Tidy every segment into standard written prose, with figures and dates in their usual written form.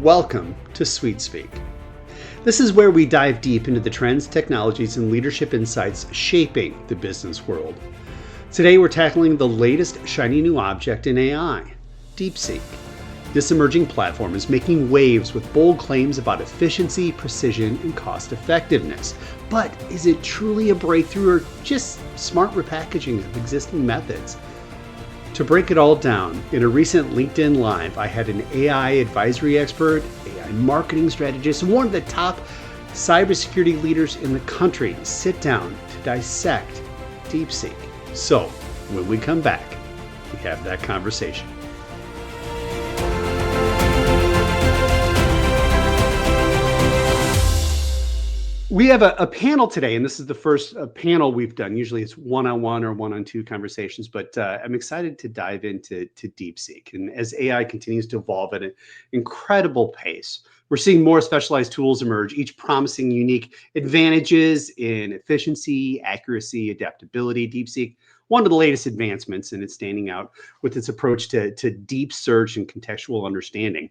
Welcome to Sweet Speak. This is where we dive deep into the trends, technologies, and leadership insights shaping the business world. Today we're tackling the latest shiny new object in AI, DeepSeek. This emerging platform is making waves with bold claims about efficiency, precision, and cost effectiveness. But is it truly a breakthrough or just smart repackaging of existing methods? To break it all down, in a recent LinkedIn Live, I had an AI advisory expert, AI marketing strategist, and one of the top cybersecurity leaders in the country sit down to dissect DeepSeek. So, when we come back, we have that conversation. We have a panel today, and this is the first panel we've done. Usually it's one-on-one or one-on-two conversations, but I'm excited to dive into DeepSeek. And as AI continues to evolve at an incredible pace, we're seeing more specialized tools emerge, each promising unique advantages in efficiency, accuracy, adaptability. DeepSeek, one of the latest advancements, and it's standing out with its approach to deep search and contextual understanding.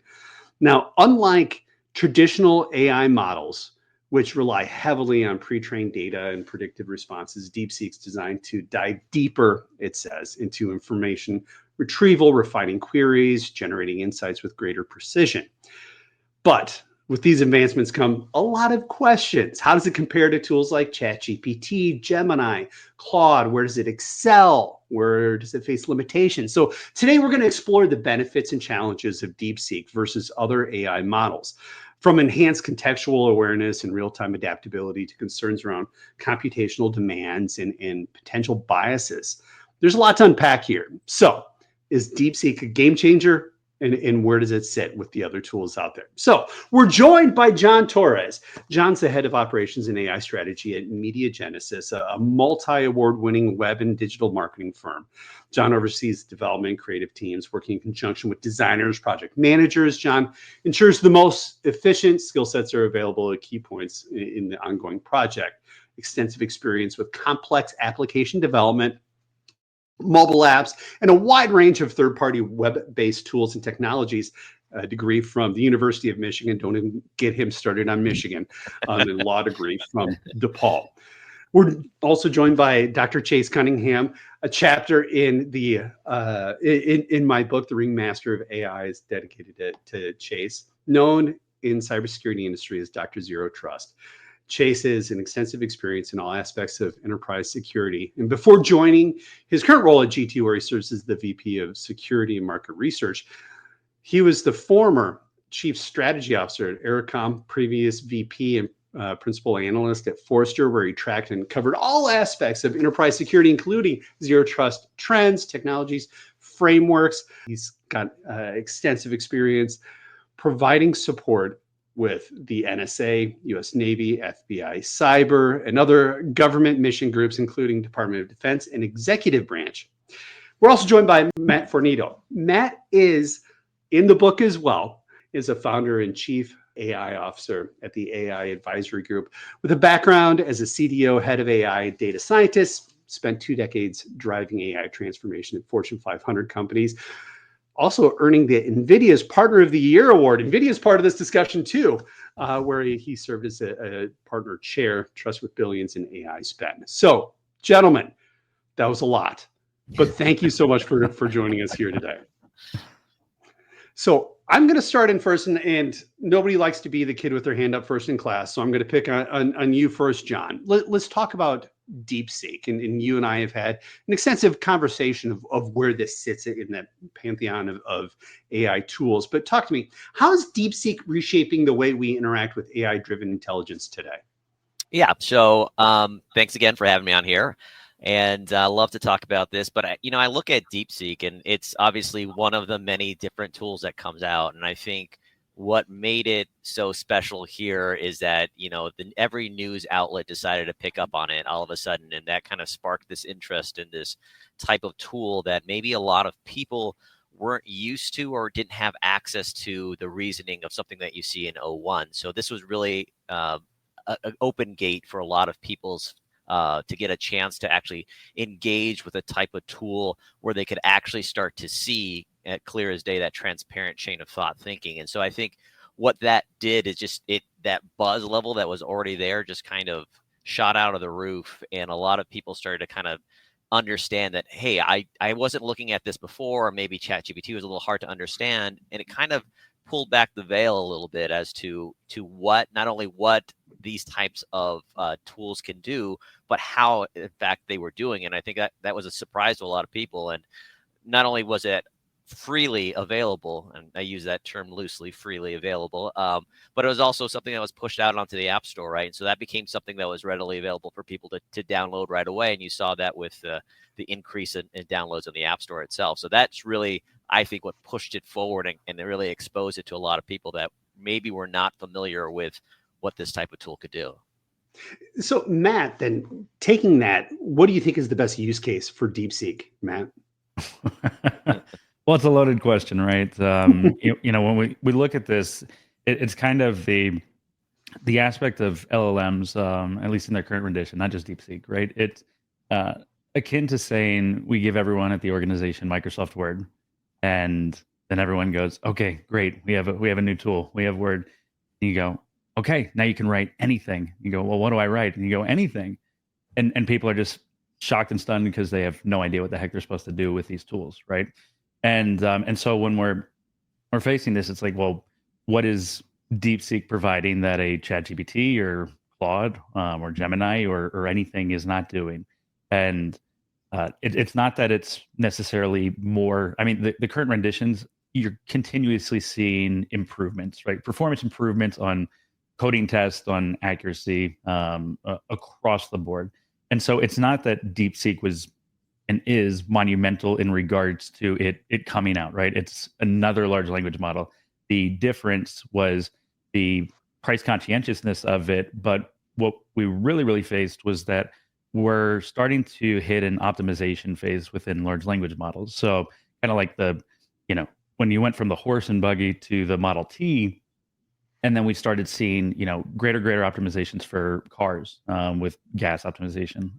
Now, unlike traditional AI models, which rely heavily on pre-trained data and predictive responses, DeepSeek's designed to dive deeper, it says, into information retrieval, refining queries, generating insights with greater precision. But with these advancements come a lot of questions. How does it compare to tools like ChatGPT, Gemini, Claude? Where does it excel? Where does it face limitations? So today we're going to explore the benefits and challenges of DeepSeek versus other AI models. From enhanced contextual awareness and real-time adaptability to concerns around computational demands and potential biases. There's a lot to unpack here. So is DeepSeek a game changer? And where does it sit with the other tools out there? So we're joined by John Torres. John's the head of operations and AI strategy at Media Genesis, a multi-award-winning web and digital marketing firm. John oversees development, creative teams, working in conjunction with designers, project managers. John ensures the most efficient skill sets are available at key points in the ongoing project. Extensive experience with complex application development, mobile apps, and a wide range of third-party web-based tools and technologies. A degree from the University of Michigan. Don't even get him started on Michigan. And law degree from DePaul. We're also joined by Dr. Chase Cunningham. A chapter in the in my book, The Ringmaster of AI, is dedicated to Chase, known in cybersecurity industry as Dr. Zero Trust. Chase has an extensive experience in all aspects of enterprise security. And before joining his current role at GT, where he serves as the VP of Security and Market Research, he was the former Chief Strategy Officer at Ericom, previous VP and Principal Analyst at Forrester, where he tracked and covered all aspects of enterprise security, including zero trust trends, technologies, frameworks. He's got extensive experience providing support with the NSA, US Navy, FBI, Cyber, and other government mission groups, including Department of Defense and Executive Branch. We're also joined by Matt Fornito. Matt is, in the book as well, is a founder and chief AI officer at the AI Advisory Group with a background as a CDO, head of AI data scientist, spent 2 decades driving AI transformation at Fortune 500 companies. Also earning the NVIDIA's Partner of the Year award. NVIDIA's part of this discussion too, where he served as a partner chair, Trust with Billions in AI spend. So, gentlemen, that was a lot, but thank you so much for joining us here today. So I'm going to start in first, and nobody likes to be the kid with their hand up first in class, so I'm going to pick on you first, John. Let's talk about DeepSeek, and you and I have had an extensive conversation of where this sits in that pantheon of AI tools. But talk to me, how is DeepSeek reshaping the way we interact with AI-driven intelligence today? Yeah, so thanks again for having me on here. And I love to talk about this, but I look at DeepSeek, and it's obviously one of the many different tools that comes out. And I think what made it so special here is that, every news outlet decided to pick up on it all of a sudden. And that kind of sparked this interest in this type of tool that maybe a lot of people weren't used to or didn't have access to the reasoning of something that you see in O1. So this was really an open gate for a lot of people's to get a chance to actually engage with a type of tool where they could actually start to see at clear as day that transparent chain of thought thinking. And so I think what that did is just that buzz level that was already there just kind of shot out of the roof, and a lot of people started to kind of understand that, hey, I wasn't looking at this before, or maybe ChatGPT was a little hard to understand, and it kind of pulled back the veil a little bit as to what, not only what these types of tools can do, but how in fact they were doing. And I think that was a surprise to a lot of people. And not only was it freely available, and I use that term loosely, freely available, but it was also something that was pushed out onto the App Store, right? And so that became something that was readily available for people to download right away. And you saw that with the increase in downloads on the App Store itself. So that's really, I think, what pushed it forward and it really exposed it to a lot of people that maybe were not familiar with what this type of tool could do. So Matt, then taking that, what do you think is the best use case for DeepSeek, Matt? Well, it's a loaded question, right? When we look at this, it's kind of the aspect of LLMs, at least in their current rendition, not just DeepSeek, right? It's akin to saying we give everyone at the organization Microsoft Word, and then everyone goes, "Okay, great, we have a new tool, we have Word." And you go, "Okay, now you can write anything." You go, "Well, what do I write?" And you go, "Anything," and people are just shocked and stunned because they have no idea what the heck they're supposed to do with these tools, right? And so when we're facing this, it's like, well, what is DeepSeek providing that a ChatGPT or Claude or Gemini or anything is not doing? And it's not that it's necessarily more. I mean, the current renditions, you're continuously seeing improvements, right? Performance improvements on coding tests, on accuracy across the board. And so it's not that DeepSeek was and is monumental in regards to it coming out, right? It's another large language model. The difference was the price conscientiousness of it. But what we really faced was that we're starting to hit an optimization phase within large language models. So kind of like when you went from the horse and buggy to the Model T, and then we started seeing, greater optimizations for cars with gas optimization.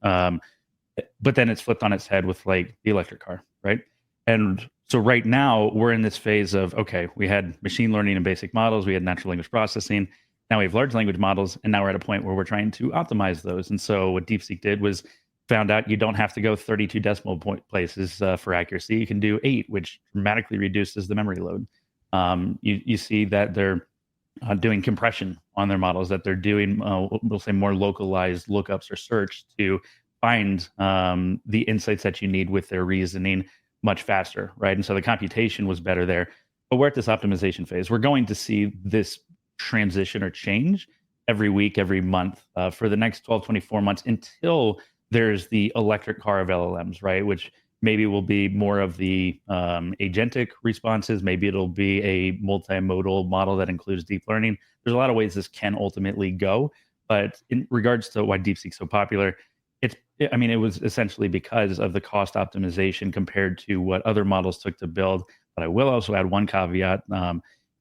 But then it's flipped on its head with like the electric car, right? And so right now we're in this phase of, okay, we had machine learning and basic models, we had natural language processing, now we have large language models, and now we're at a point where we're trying to optimize those. And so what DeepSeek did was found out you don't have to go 32 decimal point places for accuracy. You can do 8, which dramatically reduces the memory load. You see that they're doing compression on their models, that they're doing, we'll say, more localized lookups or search to find the insights that you need with their reasoning much faster, right? And so the computation was better there. But we're at this optimization phase. We're going to see this transition or change every week, every month for the next 12, 24 months until there's the electric car of LLMs, right? Which maybe will be more of the agentic responses. Maybe it'll be a multimodal model that includes deep learning. There's a lot of ways this can ultimately go. But in regards to why DeepSeek's so popular, it was essentially because of the cost optimization compared to what other models took to build. But I will also add one caveat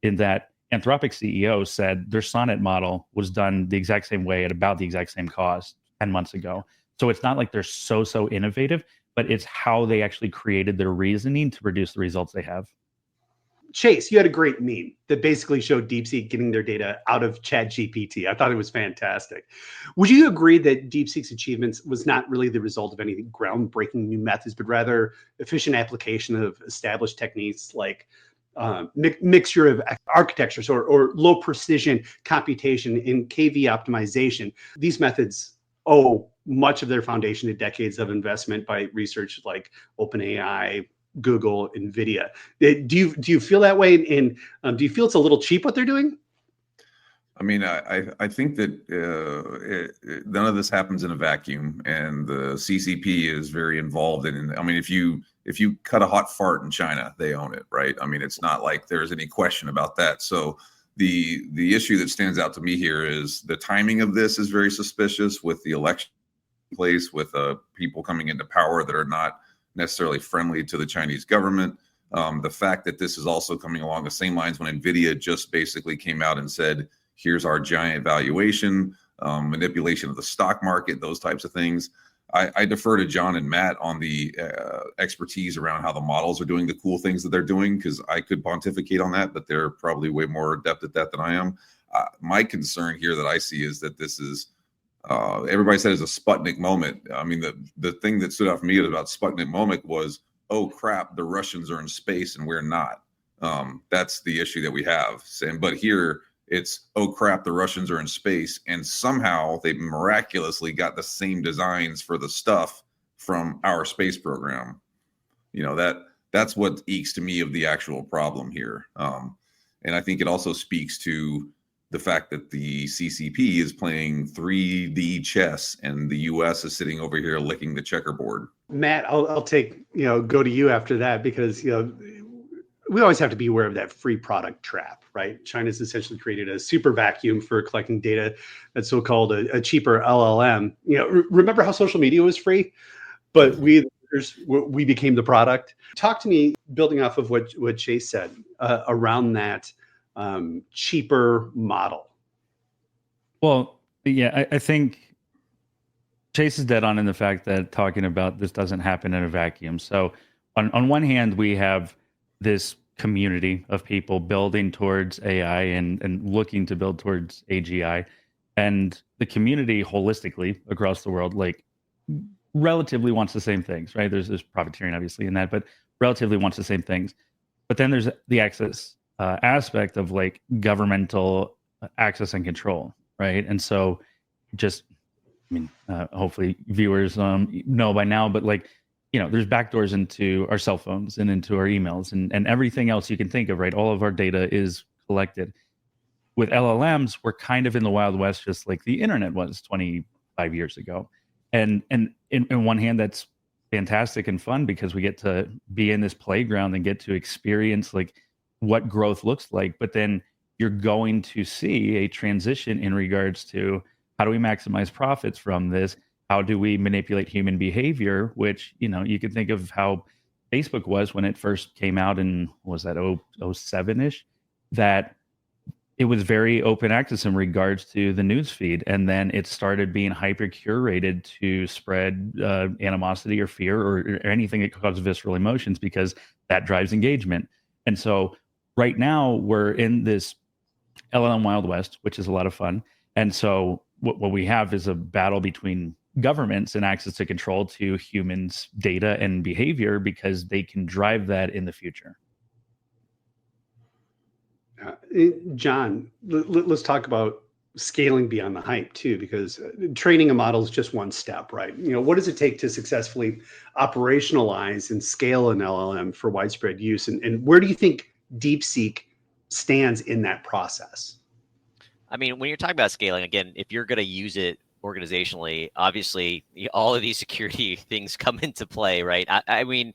in that Anthropic CEO said their Sonnet model was done the exact same way at about the exact same cost 10 months ago. So it's not like they're so innovative, but it's how they actually created their reasoning to produce the results they have. Chase, you had a great meme that basically showed DeepSeek getting their data out of ChatGPT. I thought it was fantastic. Would you agree that DeepSeek's achievements was not really the result of any groundbreaking new methods, but rather efficient application of established techniques like mixture of architectures or low precision computation in KV optimization? These methods owe much of their foundation to decades of investment by research like OpenAI, Google, NVIDIA. Do you feel that way? And do you feel it's a little cheap what they're doing? I mean, I think that none of this happens in a vacuum, and the CCP is very involved in it. I mean, if you cut a hot fart in China, they own it, right? I mean, it's not like there's any question about that. So the issue that stands out to me here is the timing of this is very suspicious, with the election in place, with people coming into power that are not necessarily friendly to the Chinese government. The fact that this is also coming along the same lines when NVIDIA just basically came out and said, here's our giant valuation, manipulation of the stock market, those types of things. I defer to John and Matt on the expertise around how the models are doing the cool things that they're doing, because I could pontificate on that, but they're probably way more adept at that than I am. My concern here that I see is that this is, everybody said it's a Sputnik moment. I mean, the thing that stood out for me about Sputnik moment was, oh crap, the Russians are in space and we're not. That's the issue that we have. But here it's, oh crap, the Russians are in space, and somehow they miraculously got the same designs for the stuff from our space program. That's what ekes to me of the actual problem here. And I think it also speaks to the fact that the CCP is playing 3D chess and the US is sitting over here licking the checkerboard. Matt, I'll take, go to you after that, because, we always have to be aware of that free product trap, right? China's essentially created a super vacuum for collecting data, that's so-called a cheaper LLM. Remember how social media was free, but we became the product. Talk to me, building off of what Chase said, around that cheaper model. Well, yeah, I think Chase is dead on in the fact that talking about this doesn't happen in a vacuum. So on one hand, we have this community of people building towards AI and looking to build towards AGI, and the community holistically across the world, like, relatively wants the same things, right? There's profiteering obviously in that, but relatively wants the same things. But then there's the access aspect of like governmental access and control, right? And so hopefully viewers know by now, but like, there's backdoors into our cell phones and into our emails and everything else you can think of, right? All of our data is collected. With LLMs, we're kind of in the Wild West, just like the internet was 25 years ago. And in one hand, that's fantastic and fun because we get to be in this playground and get to experience like what growth looks like. But then you're going to see a transition in regards to how do we maximize profits from this? How do we manipulate human behavior? Which, you can think of how Facebook was when it first came out in, was that 07-ish? That it was very open access in regards to the news feed. And then it started being hyper curated to spread animosity or fear or anything that causes visceral emotions, because that drives engagement. And so right now we're in this LLM Wild West, which is a lot of fun. And so what we have is a battle between governments and access to control to humans' data and behavior, because they can drive that in the future. John, let's talk about scaling beyond the hype too, because training a model is just one step, right? What does it take to successfully operationalize and scale an LLM for widespread use? And where do you think DeepSeek stands in that process? I mean, when you're talking about scaling, again, if you're going to use it organizationally, obviously all of these security things come into play, right? I mean,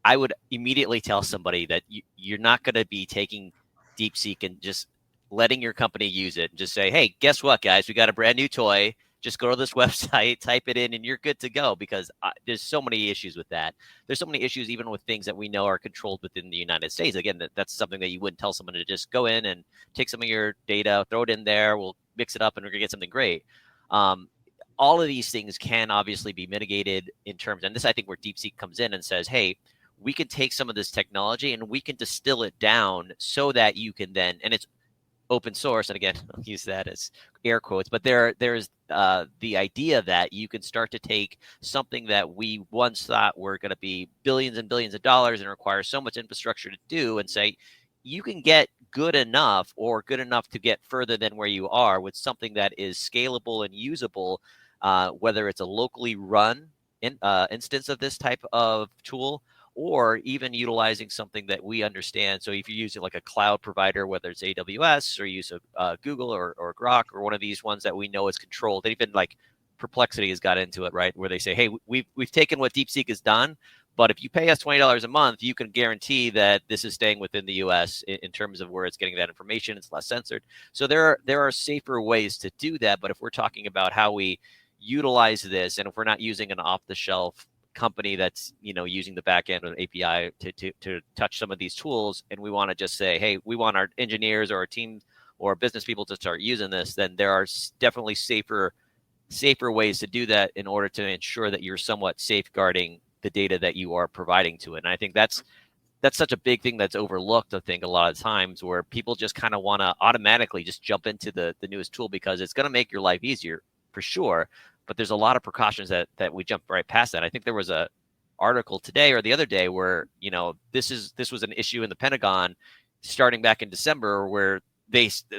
I would immediately tell somebody that you're not going to be taking DeepSeek and just letting your company use it and just say, hey, guess what, guys, we got a brand new toy. Just go to this website, type it in, and you're good to go, because there's so many issues with that. There's so many issues even with things that we know are controlled within the United States. Again, that's something that you wouldn't tell someone to just go in and take some of your data, throw it in there, we'll mix it up, and we're going to get something great. All of these things can obviously be mitigated in terms, and this I think where DeepSeek comes in and says, hey, we can take some of this technology and we can distill it down so that you can then, and it's open source, and again, I'll use that as air quotes, but there's the idea that you can start to take something that we once thought were going to be billions and billions of dollars and require so much infrastructure to do, and say, you can get good enough or good enough to get further than where you are with something that is scalable and usable, whether it's a locally run instance of this type of tool, or even utilizing something that we understand. So if you're using like a cloud provider, whether it's AWS or use of Google or Grok or one of these ones that we know is controlled, and even like Perplexity has got into it, right? Where they say, hey, we've taken what DeepSeek has done, but if you pay us $20 a month, you can guarantee that this is staying within the US in terms of where it's getting that information. It's less censored. So there are safer ways to do that. But if we're talking about how we utilize this, and if we're not using an off-the-shelf company that's using the back end of the API to touch some of these tools, and we want to just say, hey, we want our engineers or our team or business people to start using this, then there are definitely safer safer ways to do that in order to ensure that you're somewhat safeguarding the data that you are providing to it. And I think that's such a big thing that's overlooked, I think, a lot of times, where people just kind of want to automatically just jump into the newest tool because it's going to make your life easier for sure. But there's a lot of precautions that we jump right past that. I think there was a article today or the other day where, this was an issue in the Pentagon starting back in December, where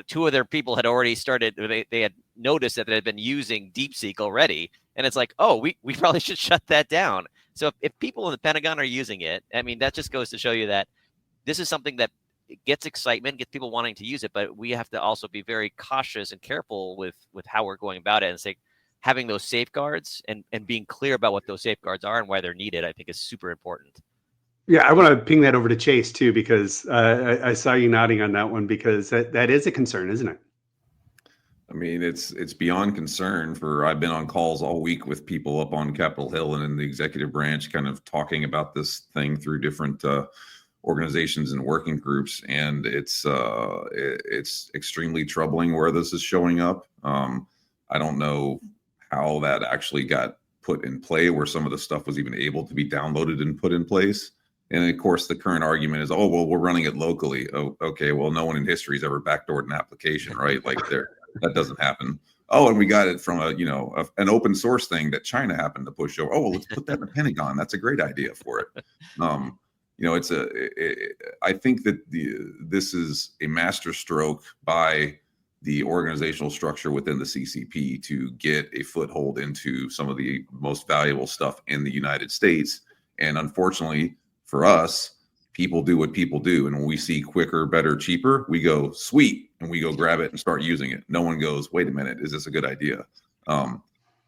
two of their people had already started, they had noticed that they had been using DeepSeek already. And it's like, oh, we probably should shut that down. So if people in the Pentagon are using it, I mean, that just goes to show you that this is something that gets excitement, gets people wanting to use it, but we have to also be very cautious and careful with how we're going about it, and say having those safeguards and being clear about what those safeguards are and why they're needed, I think is super important. Yeah, I want to ping that over to Chase too, because I saw you nodding on that one, because that is a concern, isn't it? I mean, it's beyond concern. I've been on calls all week with people up on Capitol Hill and in the executive branch, kind of talking about this thing through different organizations and working groups, and it's extremely troubling where this is showing up. I don't know how that actually got put in play, where some of the stuff was even able to be downloaded and put in place. And of course, the current argument is, oh, well, we're running it locally. Oh, okay, well, no one in history has ever backdoored an application, right? Like that doesn't happen. Oh, and we got it from an open source thing that China happened to push over. Oh, well, let's put that in the Pentagon. That's a great idea for it. I think that this is a master stroke by the organizational structure within the CCP to get a foothold into some of the most valuable stuff in the United States. And unfortunately for us, people do what people do. And when we see quicker, better, cheaper, we go, sweet, and we go grab it and start using it. No one goes, wait a minute, is this a good idea?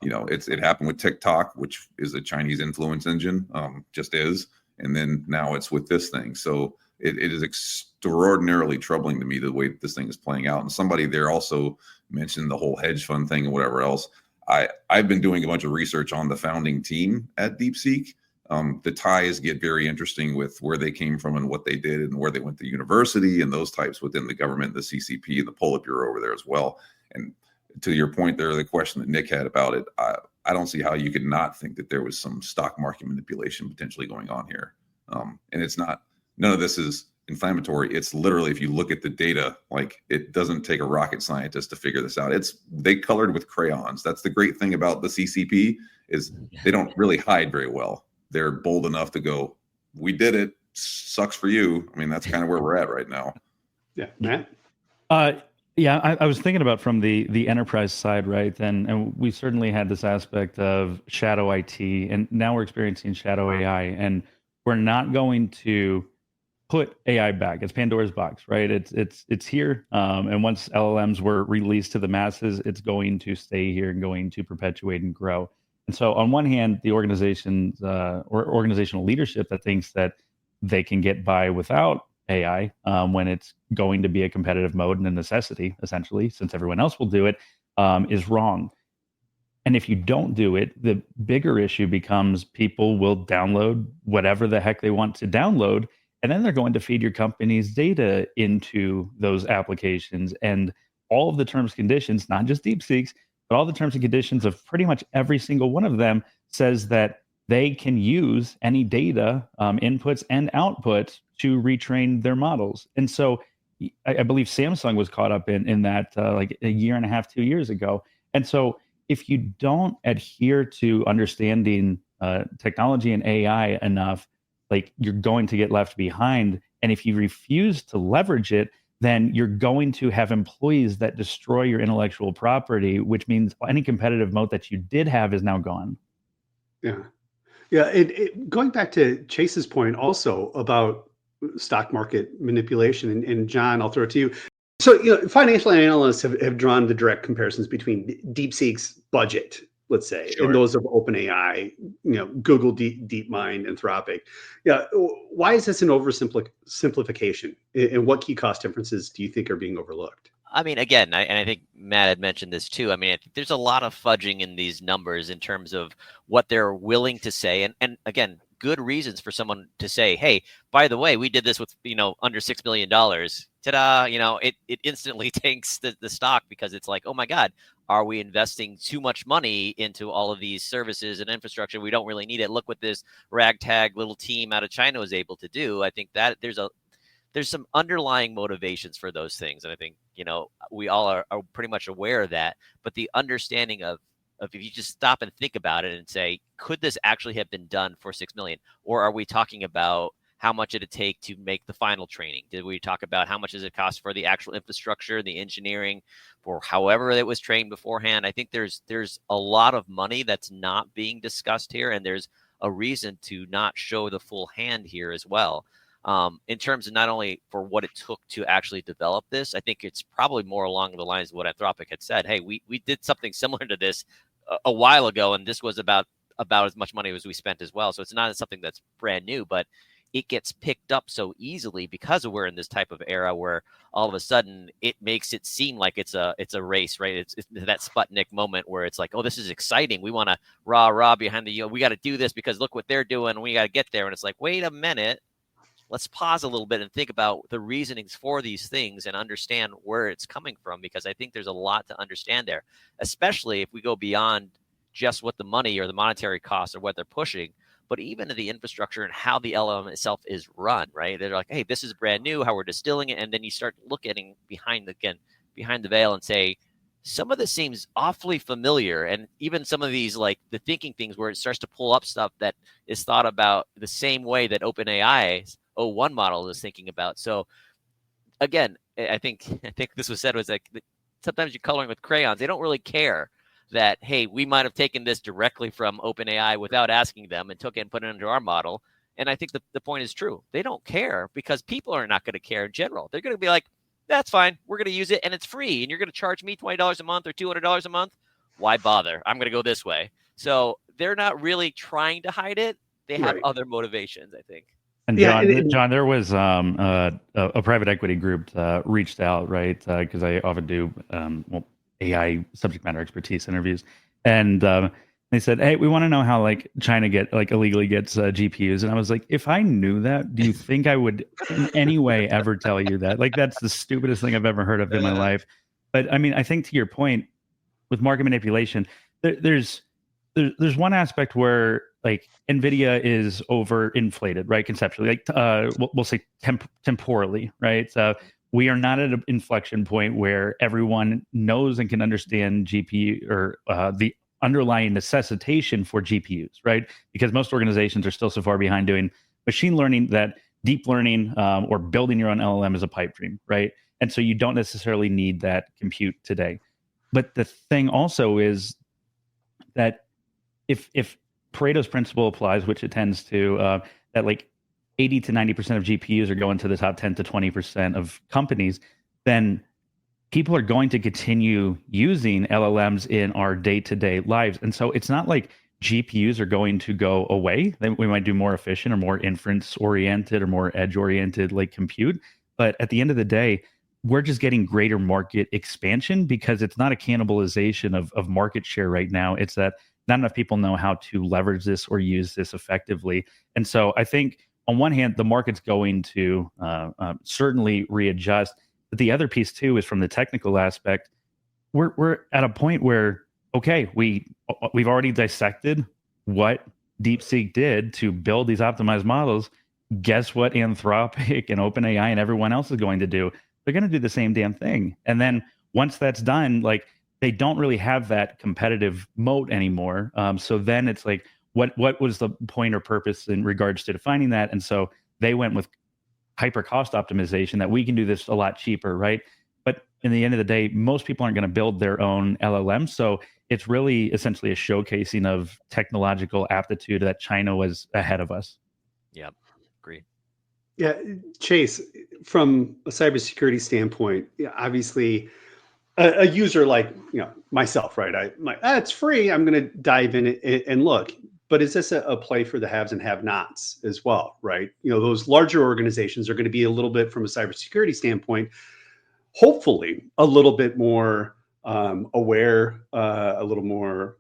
It happened with TikTok, which is a Chinese influence engine, just is. And then now it's with this thing. So it is extraordinarily troubling to me the way this thing is playing out. And somebody there also mentioned the whole hedge fund thing and whatever else. I've been doing a bunch of research on the founding team at DeepSeek. The ties get very interesting with where they came from and what they did and where they went to university and those types within the government, the CCP, and the Politburo over there as well. And to your point there, the question that Nick had about it, I don't see how you could not think that there was some stock market manipulation potentially going on here. And it's not, none of this is inflammatory. It's literally, if you look at the data, like, it doesn't take a rocket scientist to figure this out. They colored with crayons. That's the great thing about the CCP, is they don't really hide very well. They're bold enough to go, we did it, sucks for you. I mean, that's kind of where we're at right now. Yeah. Matt? Yeah, I was thinking about from the enterprise side, right? And we certainly had this aspect of shadow IT, and now we're experiencing shadow AI, and we're not going to put AI back. It's Pandora's box, right? It's here, and once LLMs were released to the masses, it's going to stay here and going to perpetuate and grow. And so, on one hand, the organizations or organizational leadership that thinks that they can get by without AI when it's going to be a competitive mode and a necessity, essentially, since everyone else will do it, is wrong. And if you don't do it, the bigger issue becomes people will download whatever the heck they want to download, and then they're going to feed your company's data into those applications. And all of the terms and conditions, not just DeepSeek's, but all the terms and conditions of pretty much every single one of them says that they can use any data inputs and outputs to retrain their models. And so I believe Samsung was caught up in that like a year and a half, 2 years ago. And so if you don't adhere to understanding technology and AI enough, like, you're going to get left behind. And if you refuse to leverage it, then you're going to have employees that destroy your intellectual property, which means any competitive moat that you did have is now gone. Yeah. Yeah. Going back to Chase's point also about stock market manipulation, and John, I'll throw it to you. So, financial analysts have drawn the direct comparisons between DeepSeek's budget, let's say, Sure, and those of OpenAI, Google, DeepMind, Anthropic. Yeah. Why is this an oversimplification? And what key cost differences do you think are being overlooked? I mean, again, I think Matt had mentioned this too. I mean, I think there's a lot of fudging in these numbers in terms of what they're willing to say. And again, good reasons for someone to say, hey, by the way, we did this with, under $6 million ta-da, it instantly tanks the stock because it's like, oh my God, are we investing too much money into all of these services and infrastructure? We don't really need it. Look what this ragtag little team out of China was able to do. I think that there's some underlying motivations for those things. And I think, we all are pretty much aware of that, but the understanding of if you just stop and think about it and say, could this actually have been done for 6 million? Or are we talking about how much did it take to make the final training? Did we talk about how much does it cost for the actual infrastructure, the engineering, for however it was trained beforehand? I think there's a lot of money that's not being discussed here, and there's a reason to not show the full hand here as well. In terms of not only for what it took to actually develop this, I think it's probably more along the lines of what Anthropic had said. Hey, we did something similar to this a while ago, and this was about as much money as we spent as well. So it's not something that's brand new, but it gets picked up so easily because we're in this type of era where all of a sudden it makes it seem like it's a race, right? It's that Sputnik moment where it's like, oh, this is exciting. We want to rah behind we got to do this because look what they're doing. And we got to get there. And it's like, wait a minute. Let's pause a little bit and think about the reasonings for these things and understand where it's coming from, because I think there's a lot to understand there, especially if we go beyond just what the money or the monetary costs or what they're pushing, but even the infrastructure and how the LLM itself is run, right? They're like, hey, this is brand new, how we're distilling it. And then you start looking behind the veil and say, some of this seems awfully familiar. And even some of these, like the thinking things where it starts to pull up stuff that is thought about the same way that OpenAI's O1 model is thinking about. So again, I think this was said was like, sometimes you're coloring with crayons. They don't really care that, hey, we might have taken this directly from OpenAI without asking them and took it and put it into our model. And I think the point is true. They don't care because people are not going to care in general. They're going to be like, that's fine. We're going to use it and it's free. And you're going to charge me $20 a month or $200 a month. Why bother? I'm going to go this way. So they're not really trying to hide it. They have other motivations, I think. And John, there was a private equity group reached out, right? Because I often do AI subject matter expertise interviews, and they said, "Hey, we want to know how like China illegally gets GPUs." And I was like, "If I knew that, do you think I would in any way ever tell you that? Like, that's the stupidest thing I've ever heard of in my life." But I mean, I think to your point with market manipulation, there's one aspect where like NVIDIA is overinflated, right? Conceptually, like we'll say temporally, right? We are not at an inflection point where everyone knows and can understand GPU or the underlying necessitation for GPUs, right? Because most organizations are still so far behind doing machine learning that deep learning or building your own LLM is a pipe dream, right? And so you don't necessarily need that compute today. But the thing also is that if Pareto's principle applies, which it tends to, that like 80 to 90% of GPUs are going to the top 10 to 20% of companies, then people are going to continue using LLMs in our day-to-day lives. And so it's not like GPUs are going to go away. We might do more efficient or more inference-oriented or more edge-oriented like compute. But at the end of the day, we're just getting greater market expansion because it's not a cannibalization of market share right now. It's that not enough people know how to leverage this or use this effectively. And so I think on one hand, the market's going to certainly readjust. But the other piece too is from the technical aspect. We're at a point where, okay, we've already dissected what DeepSeek did to build these optimized models. Guess what Anthropic and OpenAI and everyone else is going to do? They're going to do the same damn thing. And then once that's done, like they don't really have that competitive moat anymore. So then it's like, what was the point or purpose in regards to defining that? And so they went with hyper cost optimization, that we can do this a lot cheaper, right? But in the end of the day, most people aren't going to build their own LLM. So it's really essentially a showcasing of technological aptitude that China was ahead of us. Yeah, agree. Yeah, Chase, from a cybersecurity standpoint, obviously a user like myself, right? It's free. I'm going to dive in and look. But is this a play for the haves and have-nots as well, right? Those larger organizations are going to be a little bit, from a cybersecurity standpoint, hopefully a little bit more aware, a little more,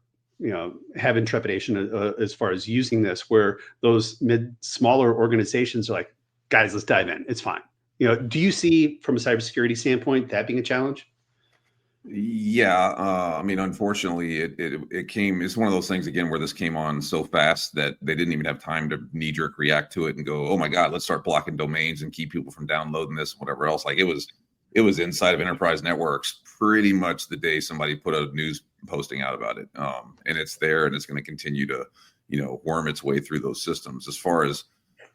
having trepidation as far as using this, where those smaller organizations are like, guys, let's dive in. It's fine. Do you see from a cybersecurity standpoint that being a challenge? Yeah, I mean, unfortunately, it came. It's one of those things again where this came on so fast that they didn't even have time to knee jerk react to it and go, "Oh my God, let's start blocking domains and keep people from downloading this, whatever else." Like it was inside of enterprise networks pretty much the day somebody put a news posting out about it, and it's there and it's going to continue to worm its way through those systems. As far as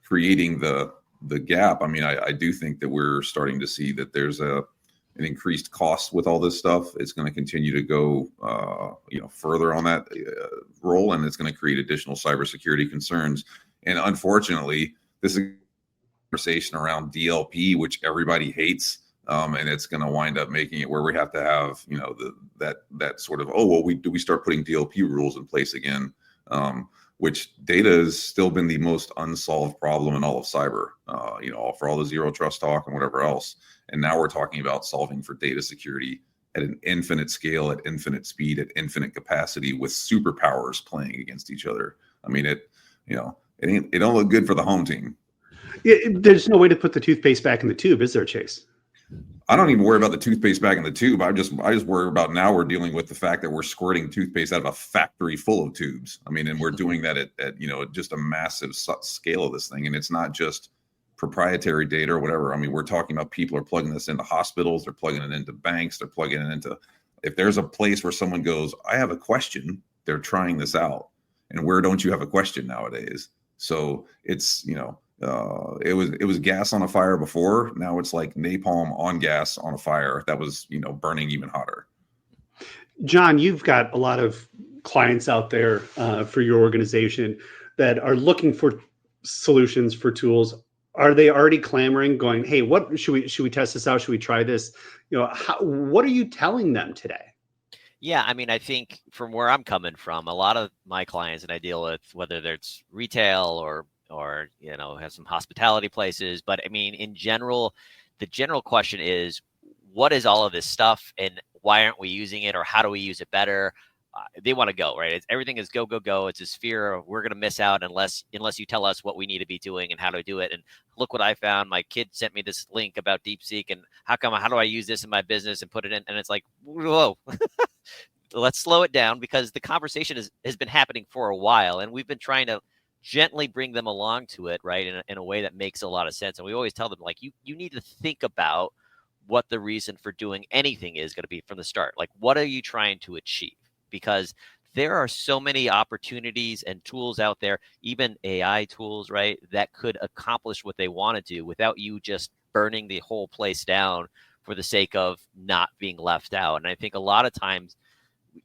creating the gap, I mean, I do think that we're starting to see that there's an increased cost with all this stuff. It's going to continue to go, further on that role, and it's going to create additional cybersecurity concerns. And unfortunately, this is a conversation around DLP, which everybody hates, and it's going to wind up making it where we have to have, that sort of, do we start putting DLP rules in place again? Which data has still been the most unsolved problem in all of cyber, for all the zero trust talk and whatever else. And now we're talking about solving for data security at an infinite scale, at infinite speed, at infinite capacity, with superpowers playing against each other. I mean, it don't look good for the home team. There's no way to put the toothpaste back in the tube, is there, Chase? I don't even worry about the toothpaste back in the tube. I just worry about now we're dealing with the fact that we're squirting toothpaste out of a factory full of tubes. I mean, and we're doing that at just a massive scale of this thing. And it's not just proprietary data or whatever. I mean, we're talking about people are plugging this into hospitals, they're plugging it into banks, they're plugging it into, if there's a place where someone goes, I have a question, they're trying this out. And where don't you have a question nowadays? So it's, it was gas on a fire before. Now it's like napalm on gas on a fire that was, burning even hotter. John, you've got a lot of clients out there for your organization that are looking for solutions, for tools. Are they already clamoring, going, "Hey, what should we test this out? Should we try this?" What are you telling them today? Yeah, I mean, I think from where I'm coming from, a lot of my clients that I deal with, whether it's retail or have some hospitality places, but I mean, in general, the general question is, what is all of this stuff and why aren't we using it, or how do we use it better? They want to go, right? Everything is go, go, go. It's this fear of we're going to miss out unless you tell us what we need to be doing and how to do it. And look what I found. My kid sent me this link about DeepSeek and how do I use this in my business and put it in? And it's like, whoa, let's slow it down, because the conversation has been happening for a while. And we've been trying to gently bring them along to it, right? In a way that makes a lot of sense. And we always tell them, like, you need to think about what the reason for doing anything is going to be from the start. Like, what are you trying to achieve? Because there are so many opportunities and tools out there, even AI tools, right, that could accomplish what they want to do without you just burning the whole place down for the sake of not being left out. And I think a lot of times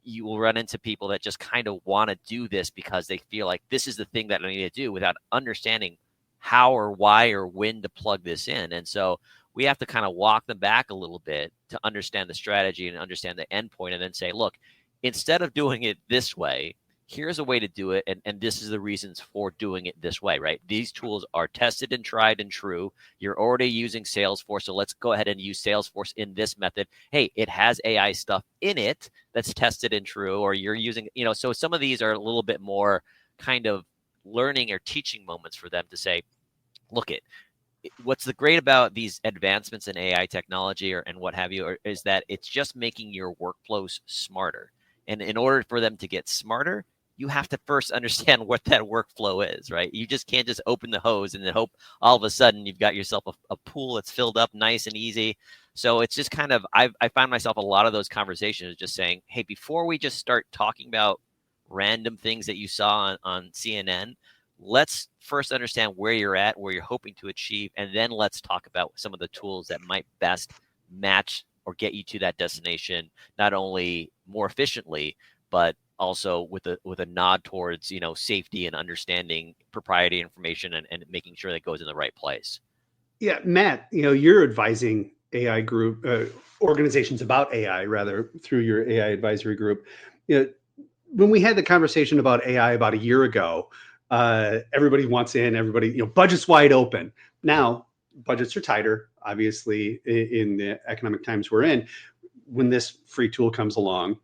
you will run into people that just kind of want to do this because they feel like this is the thing that I need to do, without understanding how or why or when to plug this in. And so we have to kind of walk them back a little bit to understand the strategy and understand the endpoint, and then say, look, instead of doing it this way, here's a way to do it. And this is the reasons for doing it this way, right? These tools are tested and tried and true. You're already using Salesforce, so let's go ahead and use Salesforce in this method. Hey, it has AI stuff in it that's tested and true, or you're using, so some of these are a little bit more kind of learning or teaching moments for them to say, look, what's the great about these advancements in AI technology and what have you, is that it's just making your workflows smarter. And in order for them to get smarter, you have to first understand what that workflow is, right? You just can't just open the hose and then hope all of a sudden you've got yourself a pool that's filled up nice and easy. So it's just kind of, I find myself a lot of those conversations just saying, hey, before we just start talking about random things that you saw on CNN, let's first understand where you're at, where you're hoping to achieve, and then let's talk about some of the tools that might best match or get you to that destination, not only more efficiently, but also with a nod towards, safety and understanding proprietary information and making sure that goes in the right place. Yeah, Matt, you're advising AI group organizations about AI, rather, through your AI advisory group. When we had the conversation about AI about a year ago, everybody wants in, everybody, budget's wide open. Now, budgets are tighter, obviously, in the economic times we're in. When this free tool comes along,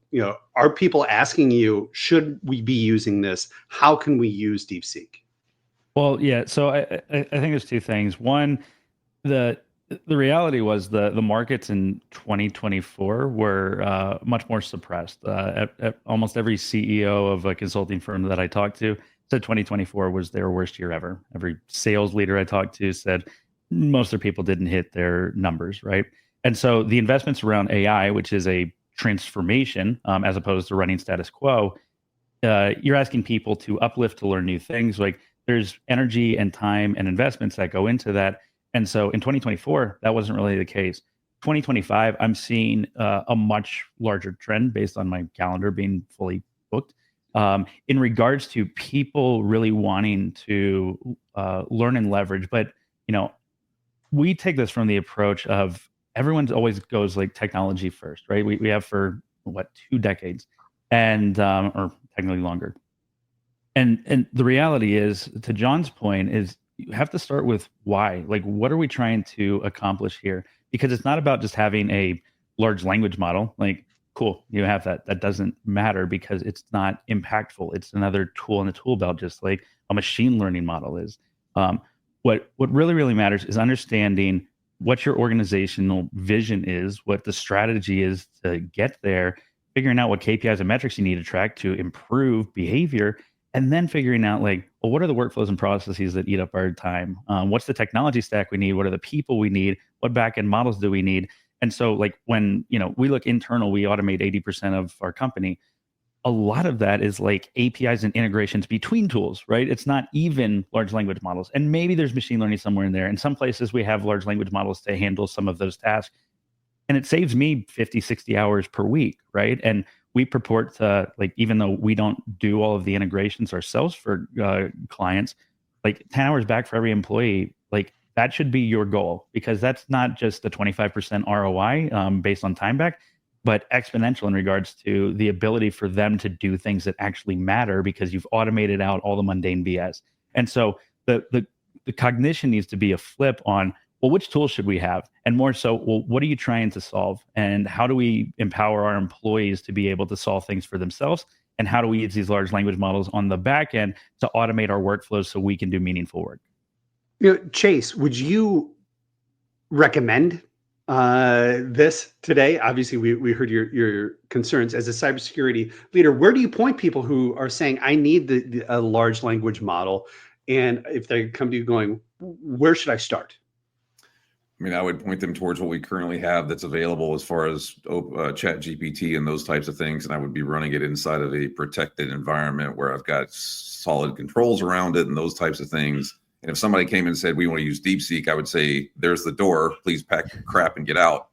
are people asking you, should we be using this? How can we use DeepSeek? Well, yeah. So I think there's two things. One, the The reality was the markets in 2024 were much more suppressed. At almost every CEO of a consulting firm that I talked to said 2024 was their worst year ever. Every sales leader I talked to said most of their people didn't hit their numbers, right? And so the investments around AI, which is a transformation as opposed to running status quo, you're asking people to uplift to learn new things. Like there's energy and time and investments that go into that. And so in 2024, that wasn't really the case. 2025, I'm seeing a much larger trend based on my calendar being fully booked in regards to people really wanting to learn and leverage. But, we take this from the approach of everyone always goes like technology first, right? We have for 2 decades and or technically longer. And the reality is, to John's point, is you have to start with why. Like, what are we trying to accomplish here? Because it's not about just having a large language model. Like, cool, you have that. That doesn't matter because it's not impactful. It's another tool in the tool belt, just like a machine learning model is. What really matters is understanding what your organizational vision is, what the strategy is to get there, figuring out what KPIs and metrics you need to track to improve behavior, and then figuring out like, well, what are the workflows and processes that eat up our time? What's the technology stack we need? What are the people we need? What backend models do we need? And so like when, we look internal, we automate 80% of our company. A lot of that is like APIs and integrations between tools, right? It's not even large language models. And maybe there's machine learning somewhere in there. In some places we have large language models to handle some of those tasks. And it saves me 50, 60 hours per week, right? And we purport to, like, even though we don't do all of the integrations ourselves for clients, like 10 hours back for every employee, like that should be your goal, because that's not just a 25% ROI based on time back, but exponential in regards to the ability for them to do things that actually matter because you've automated out all the mundane BS. And so the cognition needs to be a flip on, well, which tools should we have? And more so, well, what are you trying to solve? And how do we empower our employees to be able to solve things for themselves? And how do we use these large language models on the back end to automate our workflows so we can do meaningful work? Chase, would you recommend this today? Obviously, we heard your concerns as a cybersecurity leader. Where do you point people who are saying, I need a large language model? And if they come to you going, where should I start? I mean, I would point them towards what we currently have that's available as far as ChatGPT and those types of things. And I would be running it inside of a protected environment where I've got solid controls around it and those types of things. And if somebody came and said, we want to use DeepSeek, I would say, there's the door. Please pack your crap and get out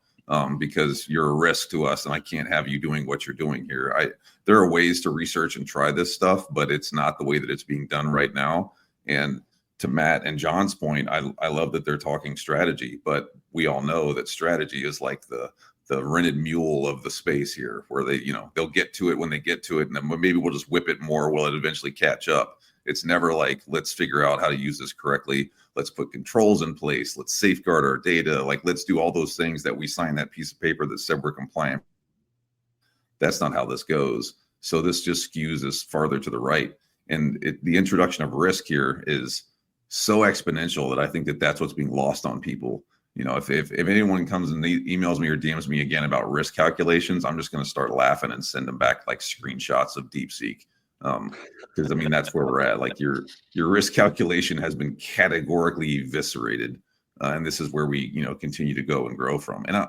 because you're a risk to us. And I can't have you doing what you're doing here. There are ways to research and try this stuff, but it's not the way that it's being done right now. And to Matt and John's point, I love that they're talking strategy, but we all know that strategy is like the rented mule of the space here, where they'll get to it when they get to it, and then maybe we'll just whip it more. Will it eventually catch up? It's never like, let's figure out how to use this correctly. Let's put controls in place. Let's safeguard our data. Like, let's do all those things that we signed that piece of paper that said we're compliant. That's not how this goes. So this just skews us farther to the right. And the introduction of risk here is so exponential that I think that's what's being lost on people. If anyone comes and emails me or DMs me again about risk calculations, I'm just going to start laughing and send them back like screenshots of DeepSeek. Because that's where we're at. Like your risk calculation has been categorically eviscerated. And this is where we, continue to go and grow from. And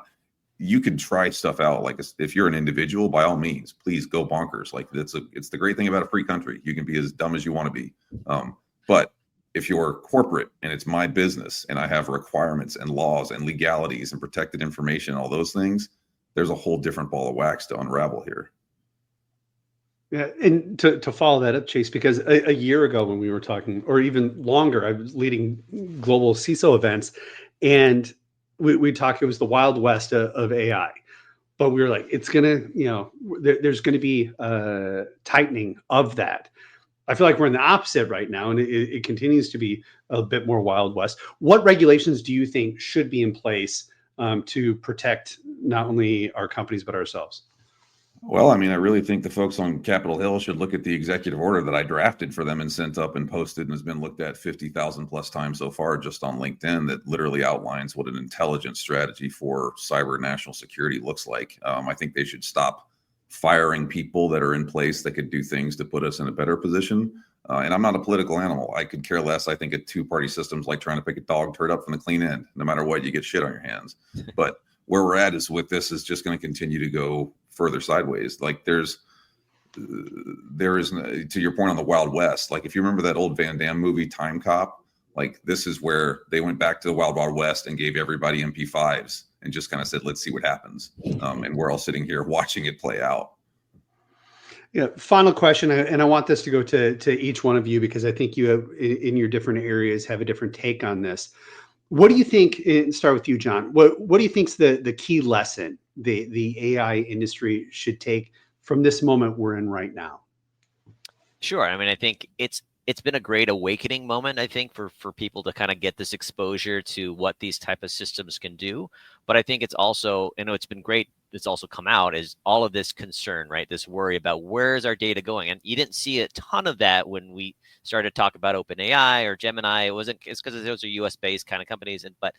you can try stuff out. Like if you're an individual, by all means, please go bonkers. Like it's the great thing about a free country. You can be as dumb as you want to be. But if you're corporate and it's my business and I have requirements and laws and legalities and protected information, all those things, there's a whole different ball of wax to unravel here. Yeah, and to follow that up, Chase, because a year ago when we were talking, or even longer, I was leading global CISO events, and we talked, it was the Wild West of AI. But we were like, it's going to, there's going to be tightening of that. I feel like we're in the opposite right now, and it continues to be a bit more Wild West. What regulations do you think should be in place to protect not only our companies, but ourselves? Well, I mean, I really think the folks on Capitol Hill should look at the executive order that I drafted for them and sent up and posted and has been looked at 50,000 plus times so far just on LinkedIn, that literally outlines what an intelligent strategy for cyber national security looks like. I think they should stop firing people that are in place that could do things to put us in a better position. And I'm not a political animal. I could care less. I think a two-party system's like trying to pick a dog turd up from the clean end. No matter what, you get shit on your hands. But where we're at is with this is just going to continue to go further sideways. Like there is, to your point on the Wild West, like if you remember that old Van Damme movie Time Cop, like this is where they went back to the Wild West and gave everybody MP5s and just kind of said, let's see what happens. And we're all sitting here watching it play out. Yeah. Final question, and I want this to go to each one of you, because I think you have in your different areas have a different take on this. What do you think? Start with you, John. What do you think's the key lesson the AI industry should take from this moment we're in right now? Sure. I mean, I think it's been a great awakening moment, I think, for people to kind of get this exposure to what these type of systems can do. But I think it's also, it's been great. It's also come out is all of this concern, right? This worry about where is our data going? And you didn't see a ton of that when we started to talk about OpenAI or Gemini. It's because those are US based kind of companies. But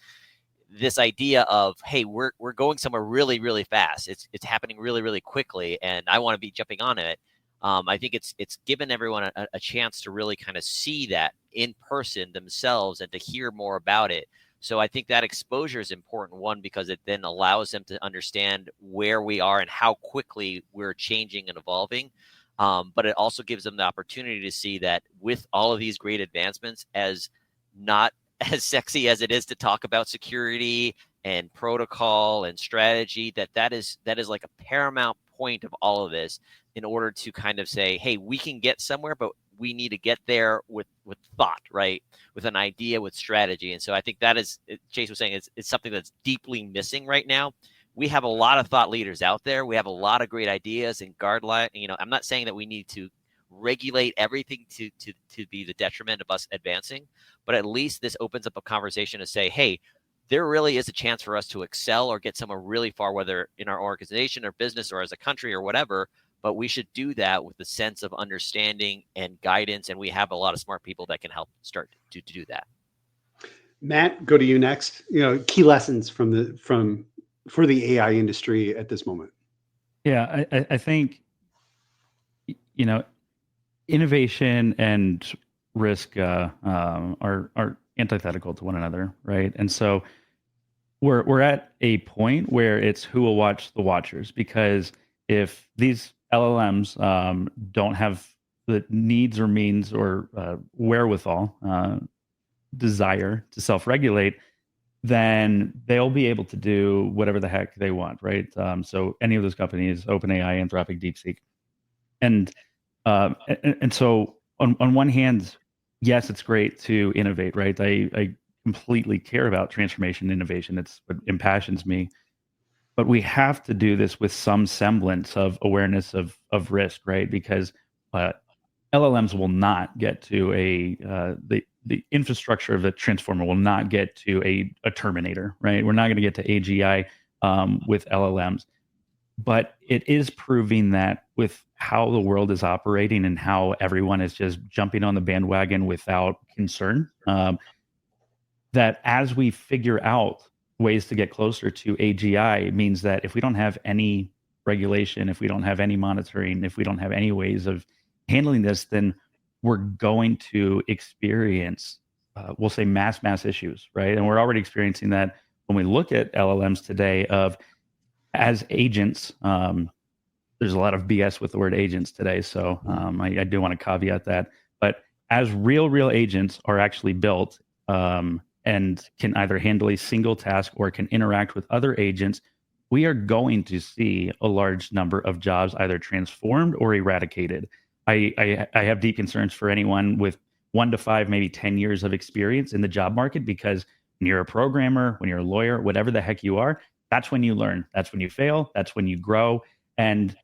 this idea of, hey, we're going somewhere really, really fast. It's happening really, really quickly. And I want to be jumping on it. I think it's given everyone a chance to really kind of see that in person themselves and to hear more about it. So I think that exposure is important, one, because it then allows them to understand where we are and how quickly we're changing and evolving. But it also gives them the opportunity to see that with all of these great advancements, as not as sexy as it is to talk about security and protocol and strategy, that is like a paramount point of all of this in order to kind of say, hey, we can get somewhere, but we need to get there with thought, right? With an idea, with strategy. And so I think that is, Chase was saying, it's something that's deeply missing right now. We have a lot of thought leaders out there. We have a lot of great ideas and guidelines. I'm not saying that we need to regulate everything to be the detriment of us advancing, but at least this opens up a conversation to say, hey, there really is a chance for us to excel or get somewhere really far, whether in our organization or business or as a country or whatever. But we should do that with a sense of understanding and guidance. And we have a lot of smart people that can help start to do that. Matt, go to you next. Key lessons for the AI industry at this moment. Yeah, I think, innovation and risk are antithetical to one another, right? And so we're at a point where it's who will watch the watchers, because if these LLMs don't have the needs or means or wherewithal, desire to self-regulate, then they'll be able to do whatever the heck they want, right? So any of those companies, OpenAI, Anthropic, DeepSeek, and so on one hand, yes, it's great to innovate, right? I completely care about transformation and innovation. It's what impassions me. But we have to do this with some semblance of awareness of risk, right? Because LLMs will not get to the infrastructure of a transformer will not get to a Terminator, right? We're not going to get to AGI with LLMs. But it is proving that with how the world is operating and how everyone is just jumping on the bandwagon without concern, that as we figure out ways to get closer to AGI, it means that if we don't have any regulation, if we don't have any monitoring, if we don't have any ways of handling this, then we're going to experience, we'll say mass issues, right? And we're already experiencing that when we look at LLMs today as agents. There's a lot of BS with the word agents today, so I do want to caveat that. But as real agents are actually built, and can either handle a single task or can interact with other agents, we are going to see a large number of jobs either transformed or eradicated. I have deep concerns for anyone with 1 to 5, maybe 10 years of experience in the job market, because when you're a programmer, when you're a lawyer, whatever the heck you are, that's when you learn. That's when you fail. That's when you grow. And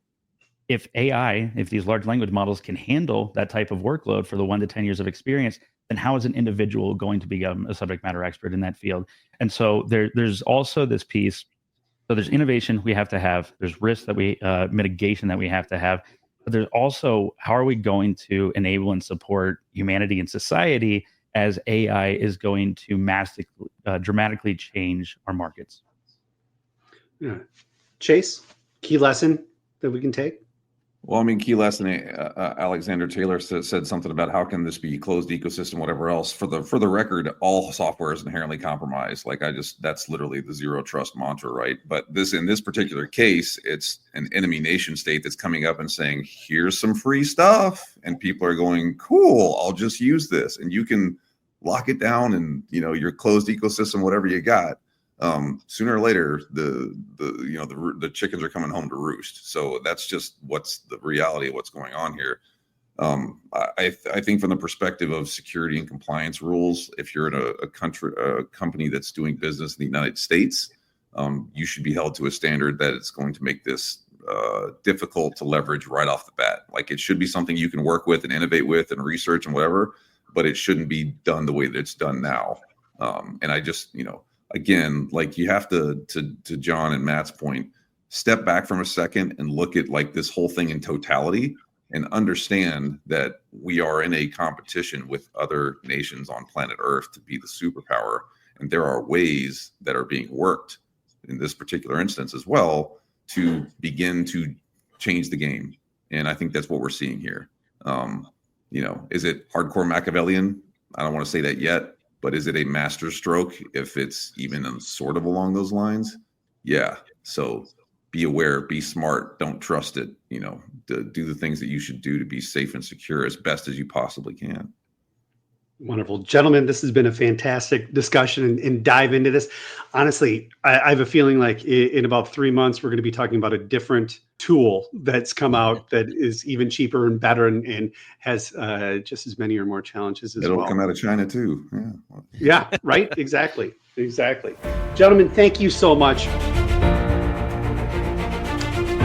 if these large language models can handle that type of workload for the 1 to 10 years of experience, then how is an individual going to become a subject matter expert in that field? And so there's also this piece So there's innovation we have to have. There's risk that we mitigation that we have to have. But there's also how are we going to enable and support humanity and society as AI is going to dramatically change our markets. Yeah. Chase, key lesson that we can take? Well, I mean, key lesson, Alexander Taylor said something about how can this be closed ecosystem, whatever else. For the record, all software is inherently compromised. That's literally the zero trust mantra, right? But in this particular case, it's an enemy nation state that's coming up and saying, here's some free stuff. And people are going, cool, I'll just use this. And you can lock it down and, your closed ecosystem, whatever you got. Sooner or later, the chickens are coming home to roost. So that's just what's the reality of what's going on here. I think from the perspective of security and compliance rules, if you're in a company that's doing business in the United States, you should be held to a standard that it's going to make this difficult to leverage right off the bat. Like, it should be something you can work with and innovate with and research and whatever, but it shouldn't be done the way that it's done now. And I just, again, like, you have to John and Matt's point, step back from a second and look at like this whole thing in totality and understand that we are in a competition with other nations on planet Earth to be the superpower. And there are ways that are being worked in this particular instance as well to begin to change the game. And I think that's what we're seeing here. Is it hardcore Machiavellian? I don't want to say that yet. But is it a master stroke if it's even sort of along those lines? Yeah. So be aware, be smart, don't trust it, do the things that you should do to be safe and secure as best as you possibly can. Wonderful. Gentlemen, this has been a fantastic discussion and dive into this. Honestly, I have a feeling like in about 3 months, we're going to be talking about a different tool that's come out that is even cheaper and better and has just as many or more challenges as well. It'll come out of China too. Yeah, right? Exactly. Gentlemen, thank you so much.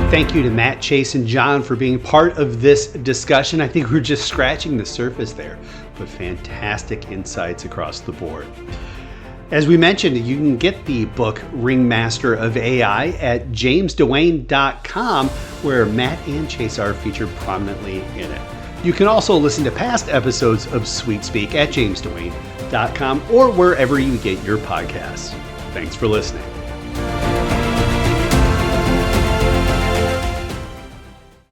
Thank you to Matt, Chase, and John for being part of this discussion. I think we're just scratching the surface there, but fantastic insights across the board. As we mentioned, you can get the book Ringmaster of AI at jamesdewayne.com, where Matt and Chase are featured prominently in it. You can also listen to past episodes of Sweet Speak at jamesdewayne.com or wherever you get your podcasts. Thanks for listening.